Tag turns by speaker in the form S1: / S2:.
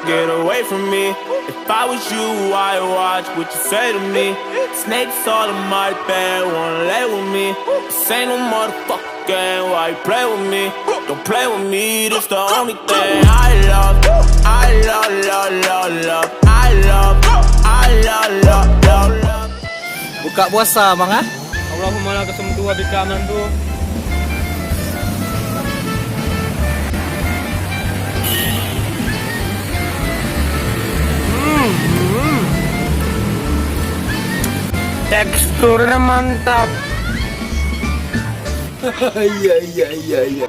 S1: get away from me. If I was you, I'd watch what you say to me. Snakes all in my bed, wanna lay with me. This ain't no motherfucking game, why you play with me? Don't play with me, this the only thing I love. I love, love, love, love. I love, I love, love, love, love.
S2: Buka puasa bang ah?
S3: Allahumma laka sumtu wa bika amantu. Teksturnya mantap.
S2: Iya iya iya iya.